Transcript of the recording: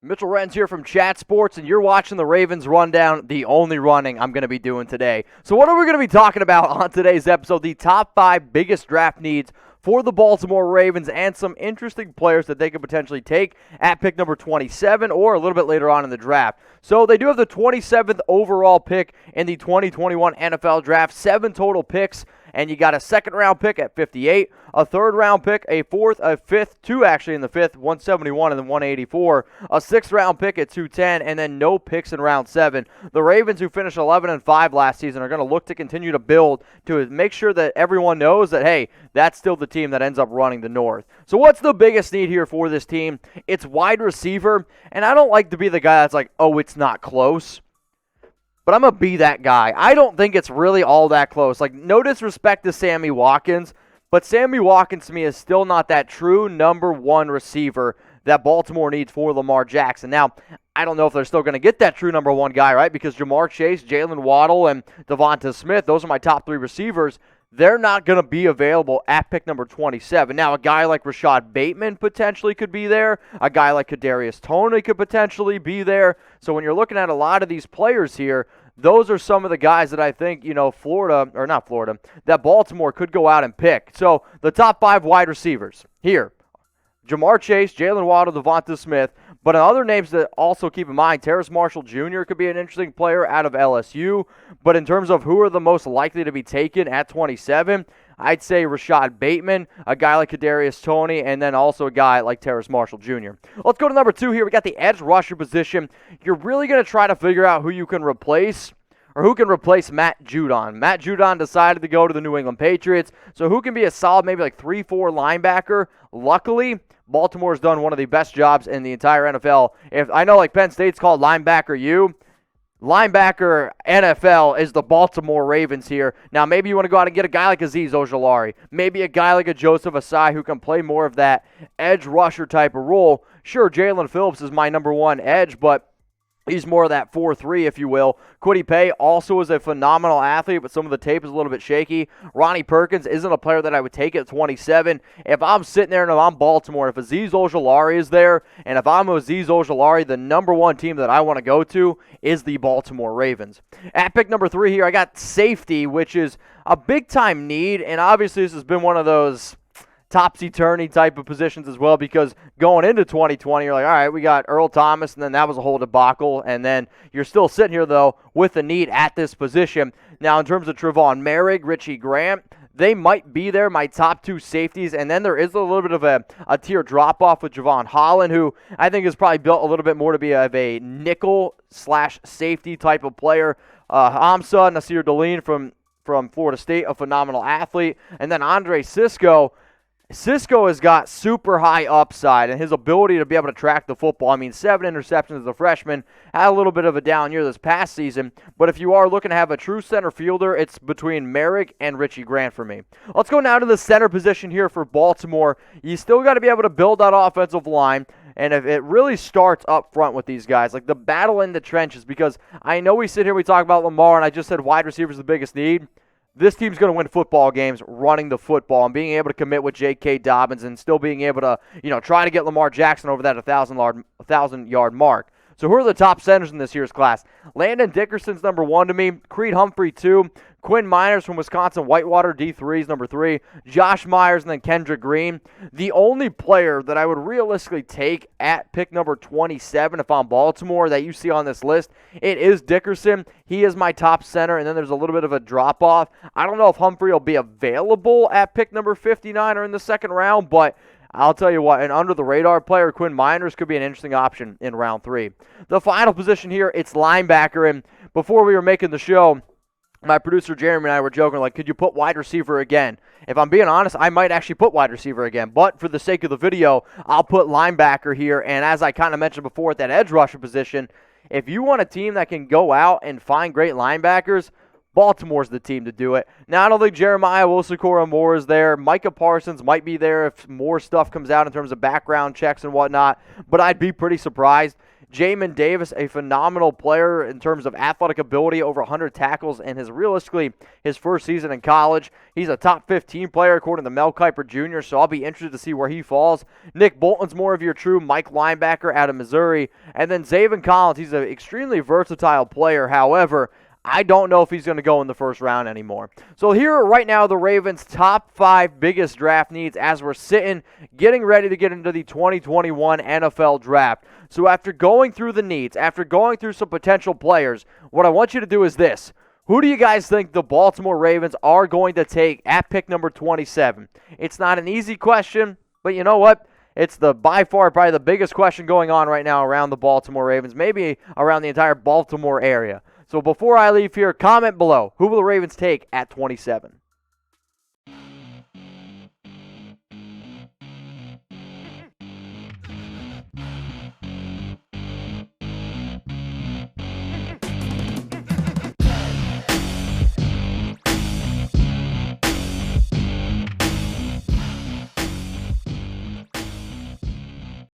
Mitchell Renz here from Chat Sports, and you're watching the Ravens Rundown, the only running I'm going to be doing today. So what are we going to be talking about on today's episode? The top 5 biggest draft needs for the Baltimore Ravens and some interesting players that they could potentially take at pick number 27 or a little bit later on in the draft. So they do have the 27th overall pick in the 2021 NFL Draft, 7 total picks. And you got a second-round pick at 58, a third-round pick, a fourth, a fifth, 2 actually in the fifth, 171 and then 184, a sixth-round pick at 210, and then no picks in round 7. The Ravens, who finished 11-5 last season, are going to look to continue to build to make sure that everyone knows that, hey, that's still the team that ends up running the North. So what's the biggest need here for this team? It's wide receiver, and I don't like to be the guy that's like, oh, it's not close. But I'm going to be that guy. I don't think it's really all that close. Like, no disrespect to Sammy Watkins, but Sammy Watkins to me is still not that true number 1 receiver that Baltimore needs for Lamar Jackson. Now, I don't know if they're still going to get that true number 1 guy, right? Because Jamar Chase, Jalen Waddle, and Devonta Smith, those are my top 3 receivers. They're not going to be available at pick number 27. Now, a guy like Rashad Bateman potentially could be there. A guy like Kadarius Toney could potentially be there. So when you're looking at a lot of these players here, those are some of the guys that I think, that Baltimore could go out and pick. So the top 5 wide receivers here. Jamar Chase, Jalen Waddle, Devonta Smith. But other names to also keep in mind, Terrace Marshall Jr. could be an interesting player out of LSU. But in terms of who are the most likely to be taken at 27, I'd say Rashad Bateman, a guy like Kadarius Toney, and then also a guy like Terrace Marshall Jr. Let's go to number 2 here. We got the edge rusher position. You're really going to try to figure out who you can replace or who can replace Matt Judon. Matt Judon decided to go to the New England Patriots, so who can be a solid maybe like 3-4 linebacker? Luckily, Baltimore's done one of the best jobs in the entire NFL. If I know like Penn State's called linebacker U, linebacker NFL is the Baltimore Ravens here. Now, maybe you want to go out and get a guy like Azeez Ojulari, maybe a guy like a Joseph Asai who can play more of that edge rusher type of role. Sure, Jalen Phillips is my number 1 edge, but he's more of that 4-3, if you will. Kwity Paye also is a phenomenal athlete, but some of the tape is a little bit shaky. Ronnie Perkins isn't a player that I would take at 27. If I'm sitting there and if I'm Baltimore, if Azeez Ojulari is there, and if I'm Azeez Ojulari, the number 1 team that I want to go to is the Baltimore Ravens. At pick number 3 here, I got safety, which is a big-time need, and obviously this has been one of those topsy-turvy type of positions as well, because going into 2020, you're like, all right, we got Earl Thomas, and then that was a whole debacle, and then you're still sitting here, though, with a need at this position. Now, in terms of Trevon Merrick, Richie Grant, they might be there, my top 2 safeties, and then there is a little bit of a tier drop-off with Javon Holland, who I think is probably built a little bit more to be of a nickel/safety type of player. Hamza Nasir-Deline from Florida State, a phenomenal athlete, and then Andre Cisco. Cisco has got super high upside, and his ability to be able to track the football. I mean, 7 interceptions as a freshman, had a little bit of a down year this past season, but if you are looking to have a true center fielder, it's between Merrick and Richie Grant for me. Let's go now to the center position here for Baltimore. You still got to be able to build that offensive line, and if it really starts up front with these guys, like the battle in the trenches, because I know we sit here, we talk about Lamar, and I just said wide receiver is the biggest need. This team's going to win football games running the football and being able to commit with J.K. Dobbins and still being able to, try to get Lamar Jackson over that 1,000-yard mark. So who are the top centers in this year's class? Landon Dickerson's number 1 to me. Creed Humphrey 2. Quinn Miners from Wisconsin Whitewater, D3 is number 3. Josh Myers and then Kendrick Green. The only player that I would realistically take at pick number 27 if I'm Baltimore that you see on this list, it is Dickerson. He is my top center, and then there's a little bit of a drop-off. I don't know if Humphrey will be available at pick number 59 or in the second round, but I'll tell you what, an under-the-radar player, Quinn Miners, could be an interesting option in round 3. The final position here, it's linebacker, and before we were making the show, my producer Jeremy and I were joking, like, could you put wide receiver again? If I'm being honest, I might actually put wide receiver again, but for the sake of the video, I'll put linebacker here, and as I kind of mentioned before at that edge rusher position, if you want a team that can go out and find great linebackers, Baltimore's the team to do it. Now, I don't think Jeremiah Owusu-Koramoah is there. Micah Parsons might be there if more stuff comes out in terms of background checks and whatnot, but I'd be pretty surprised. Jamin Davis, a phenomenal player in terms of athletic ability, over 100 tackles in realistically his first season in college. He's a top 15 player according to Mel Kiper Jr., so I'll be interested to see where he falls. Nick Bolton's more of your true Mike linebacker out of Missouri. And then Zaven Collins, he's an extremely versatile player. However, I don't know if he's going to go in the first round anymore. So here are right now the Ravens' top 5 biggest draft needs as we're sitting, getting ready to get into the 2021 NFL Draft. So after going through the needs, after going through some potential players, what I want you to do is this. Who do you guys think the Baltimore Ravens are going to take at pick number 27? It's not an easy question, but you know what? It's by far probably the biggest question going on right now around the Baltimore Ravens, maybe around the entire Baltimore area. So before I leave here, comment below. Who will the Ravens take at 27?